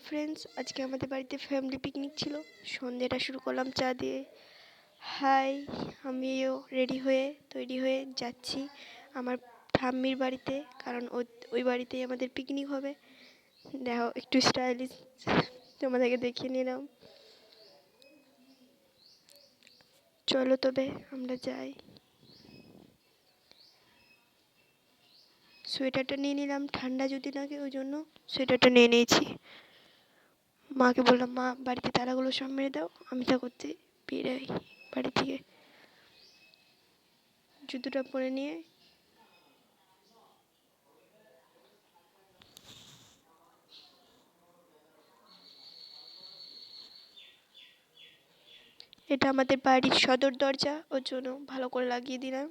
Friends, আজকে আমাদের বাড়িতে ফ্যামিলি পিকনিক ছিল। সন্ধ্যেটা শুরু করলাম চা দিয়ে। হাই, আমিও রেডি হয়ে তৈরি হয়ে যাচ্ছি আমার ঠাম্মির বাড়িতে, কারণ ওই বাড়িতেই আমাদের পিকনিক হবে। দেখো, একটু স্টাইলিশ তোমাদেরকে দেখিয়ে নিলাম। চলো তবে আমরা যাই। সোয়েটারটা নিয়ে নিলাম, ঠান্ডা যদি লাগে ওই জন্য সোয়েটারটা নিয়ে নিয়েছি। মাকে বললাম, মা বাড়িতে তালাগুলো সব মেরে দাও, আমি তা করতে বেরাই বাড়ি থেকে। জুতোটা পরে নিয়ে এটা আমাদের বাড়ির সদর দরজা, ওর জন্য ভালো করে লাগিয়ে দিলাম।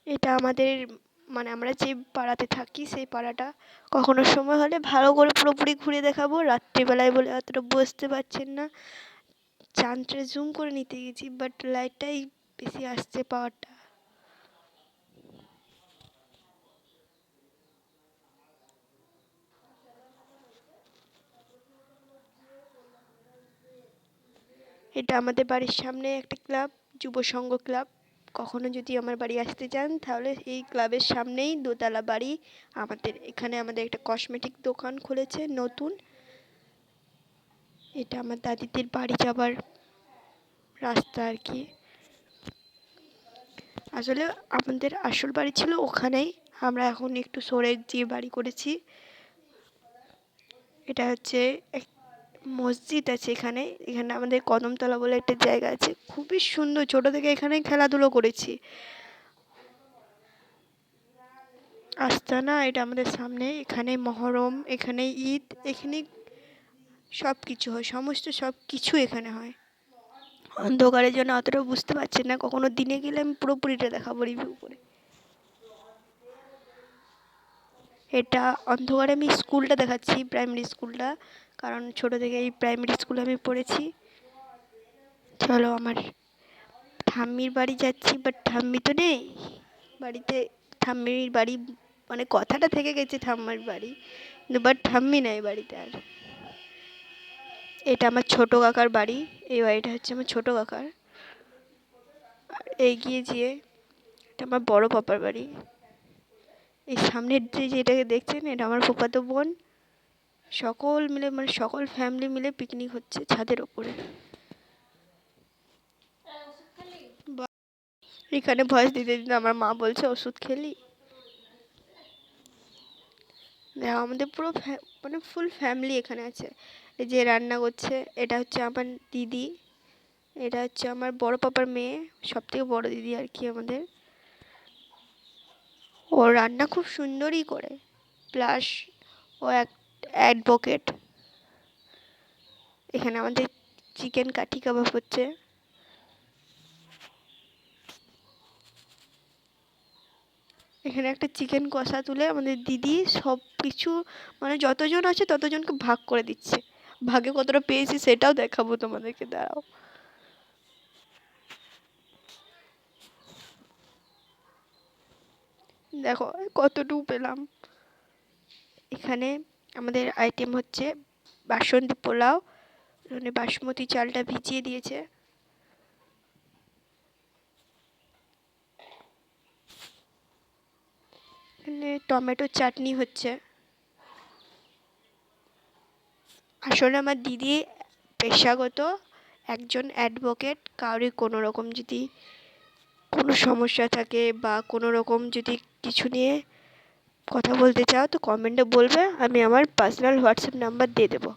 এটা আমাদের আমরা যে পাড়াতে থাকি সেই পাড়াটা। কখনো সময় হলে ভালো করে পুরোপুরি ঘুরে দেখাবো। রাত্রিবেলায় বলে অতটা বুঝতে পারছেন না, চাঁদটা জুম করে নিতে গেছি, বাট লাইটটাই বেশি আসছে পাওয়ারটা। এটা আমাদের বাড়ির সামনে একটা ক্লাব, যুব সংঘ ক্লাব। কখনো যদি আমার বাড়ি আসতে চান তাহলে এই ক্লাবের সামনেই দোতলা বাড়ি আমাদের। এখানে আমাদের একটা কসমেটিক দোকান খুলেছে নতুন। এটা আমার দাদিদের বাড়ি যাবার রাস্তা আর কি। আসলে আমাদের আসল বাড়ি ছিল ওখানেই, আমরা এখন একটু সরে যে বাড়ি করেছি। এটা হচ্ছে মসজিদ আছে এখানে। এখানে আমাদের কদমতলা বলে একটা জায়গা আছে, খুবই সুন্দর। ছোট থেকে এখানে খেলাধুলো করেছি। আস্তানা এটা আমাদের সামনে। এখানে মহরম, এখানে ঈদ, এখানে সব কিছু হয়, সমস্ত সব কিছু এখানে হয়। অন্ধকারের জন্য অতটা বুঝতে পারছেন না, কখনো দিনে গেলে আমি পুরোপুরিটা দেখাবো রিভিউ করে। এটা অন্ধকারে আমি স্কুলটা দেখাচ্ছি, প্রাইমারি স্কুলটা, কারণ ছোট থেকে এই প্রাইমারি স্কুলে আমি পড়েছি। চলো, আমার ঠাম্মির বাড়ি যাচ্ছি, বাট ঠাম্মি তো নেই বাড়িতে। ঠাম্মির বাড়ি কথাটা থেকে গেছে ঠাম্মার বাড়ি, কিন্তু বাট ঠাম্মি নেই বাড়িতে আর। এটা আমার ছোট কাকার বাড়ি। এই বাড়িটা হচ্ছে আমার ছোট কাকার। আর এগিয়ে যেয়ে এটা আমার বড় পাপার বাড়ি। এই সামনের যেটাকে দেখছেন, এটা আমার ফুফাতো বোন। সকল মিলে সকল ফ্যামিলি মিলে পিকনিক হচ্ছে ছাদের ওপরে। এখানে ভয়েস দিতে দিতে আমার মা বলছে, ওষুধ খেলি? দেখো, আমাদের পুরো ফুল ফ্যামিলি এখানে আছে। এই যে রান্না করছে, এটা হচ্ছে আমার দিদি। এটা হচ্ছে আমার বড় পাপার মেয়ে, সব থেকে বড় দিদি আর কি আমাদের। ও রান্না খুব সুন্দরই করে, প্লাস ও এক অ্যাডভোকেট। এখানে আমাদের চিকেন কাঠি কাবাব হচ্ছে। এখানে একটা চিকেন কষা তুলে আমাদের দিদি সব কিছু যতজন আছে ততজনকে ভাগ করে দিচ্ছে। ভাগে কতটা পেয়েছি সেটাও দেখাবো তোমাদেরকে, দাঁড়াও। দেখো কতটুকু পেলাম। এখানে আমাদের আইটেম হচ্ছে বাসন্তী পোলাও, বাসমতি চালটা ভিজিয়ে দিয়েছে। এখানে টমেটো চাটনি হচ্ছে। আসলে আমার দিদি পেশাগত একজন অ্যাডভোকেট। কারোর কোনো রকম যদি কোনো সমস্যা থাকে বা কোনো রকম যদি কিছু নিয়ে কথা বলতে চাও তো কমেন্টে বলবে, আমি আমার পার্সোনাল হোয়াটসঅ্যাপ নাম্বার দিয়ে দেবো।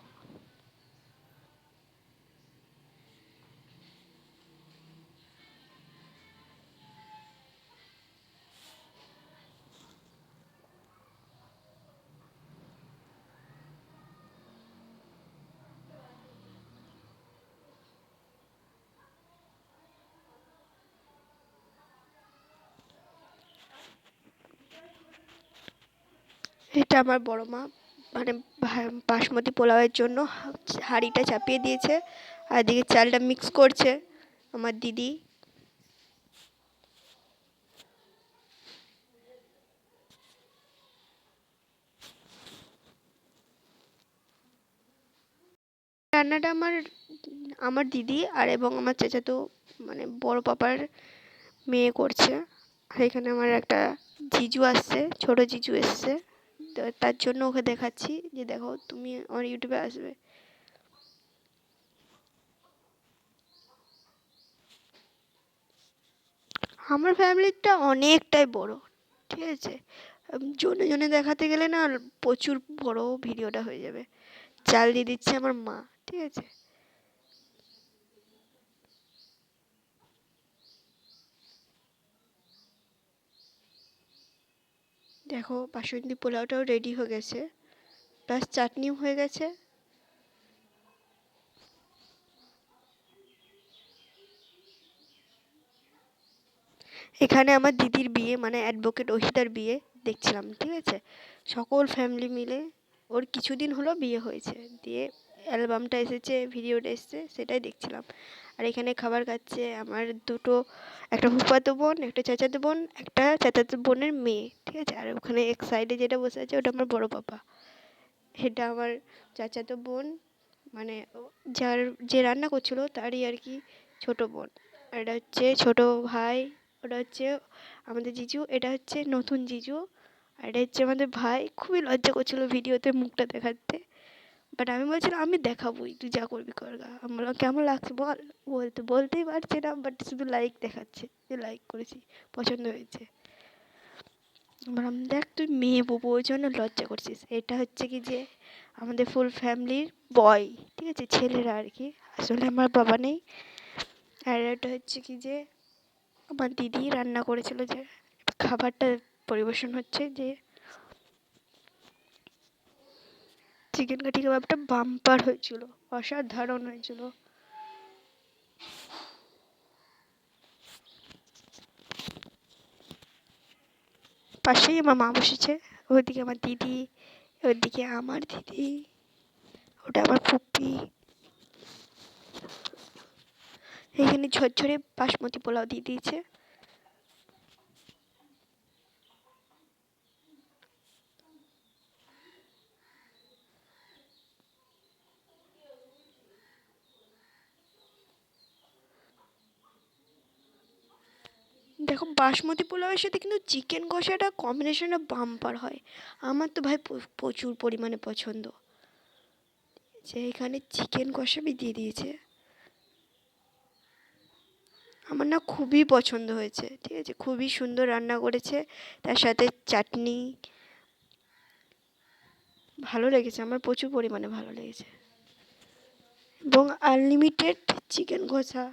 এটা আমার বড় মা, মানে বাসমতি পোলাওয়ের জন্য হাঁড়িটা চাপিয়ে দিয়েছে, আর এদিকে চালটা মিক্স করছে আমার দিদি। রান্নাটা আমার আমার দিদি আর এবং আমার চাচাতো মানে বড় পাপার মেয়ে করছে। আর এখানে আমার একটা জিজু আসছে, ছোট জিজু এসছে, তো তার জন্য ওকে দেখাচ্ছি যে দেখো তুমি আমার ইউটিউবে আসবে। আমার ফ্যামিলিটা অনেকটাই বড়, ঠিক আছে। জনে জনে দেখাতে গেলে না প্রচুর বড় ভিডিওটা হয়ে যাবে। চাল দিয়ে দিচ্ছে আমার মা, ঠিক আছে। দেখো বাসন্তী পোলাওটাও রেডি হয়ে গেছে, প্লাস চাটনিও হয়ে গেছে। এখানে আমার দিদির বিয়ে মানে অ্যাডভোকেট অহিতার বিয়ে দেখছিলাম, ঠিক আছে। সকল ফ্যামিলি মিলে, ওর কিছুদিন হলো বিয়ে হয়েছে, দিয়ে অ্যালবামটা এসেছে, ভিডিওটা এসেছে, সেটাই দেখছিলাম। আর এখানে খাবার খাচ্ছে আমার দুটো, একটা ফুফাতো বোন, একটা চাচাতো বোন, একটা চাচাতো বোনের মেয়ে, ঠিক আছে। আর ওখানে এক সাইডে যেটা বসে আছে ওটা আমার বড় পাপা। এটা আমার চাচাতো বোন, মানে যার যে রান্না করছিল তারই আর কি ছোট বোন। আর এটা হচ্ছে ছোট ভাই, ওটা হচ্ছে আমাদের জিজু, এটা হচ্ছে নতুন জিজু। আর এটা হচ্ছে আমাদের ভাই। খুবই লজ্জা করছিল ভিডিওতে মুখটা দেখাতে, বাট আমি বলছিলাম আমি দেখাবোই, তুই যা করবি কর গা। আমি বললাম কেমন লাগছে বল, বলতেই পারছে না, বাট শুধু লাইক দেখাচ্ছে যে লাইক করেছি, পছন্দ হয়েছে। বললাম দেখ তুই মেয়ে বউ, ওই জন্য লজ্জা করছিস। এটা হচ্ছে কি যে আমাদের ফুল ফ্যামিলির বয়, ঠিক আছে, ছেলেরা আর কি। আসলে আমার বাবা নেই। আর এটা হচ্ছে কি যে আমার দিদি রান্না করেছিল, যে খাবারটা পরিবেশন হচ্ছে, যে চিকেন কাঠি কাবাবটা বাম্পার হয়েছিল, অসাধারণ হয়েছিল। পাশেই আমার মা বসেছে, ওইদিকে আমার দিদি, ওইদিকে আমার দিদি, ওটা আমার ফুপি। এখানে ঝরঝরে বাসমতি পোলাও দিয়ে দিয়েছে। দেখো বাসমতি পোলাওয়ের সাথে কিন্তু চিকেন কষাটা কম্বিনেশনটা বাম্পার হয়। আমার তো ভাই প্রচুর পরিমাণে পছন্দ। যে এখানে চিকেন কষাবি দিয়ে দিয়েছে, আমার না খুবই পছন্দ হয়েছে, ঠিক আছে। খুবই সুন্দর রান্না করেছে, তার সাথে চাটনি, ভালো লেগেছে আমার, প্রচুর পরিমাণে ভালো লেগেছে। এবং আনলিমিটেড চিকেন কষা।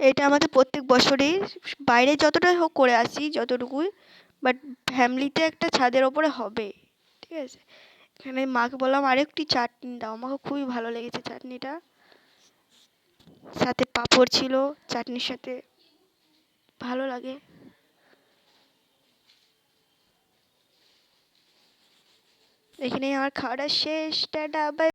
এটা আমাদের প্রত্যেক বছরই, বাইরে যতটা হোক করে আসি যতটুকুই, বাট ফ্যামিলিতে একটা ছাদের ওপরে হবে, ঠিক আছে। এখানে মাকে বললাম আরেকটি চাটনি দাও, আমাকে খুবই ভালো লেগেছে চাটনিটা। সাথে পাঁপড় ছিল চাটনির সাথে, ভালো লাগে। এখানে আমার খাওয়াটা শেষ, টাটা বাই।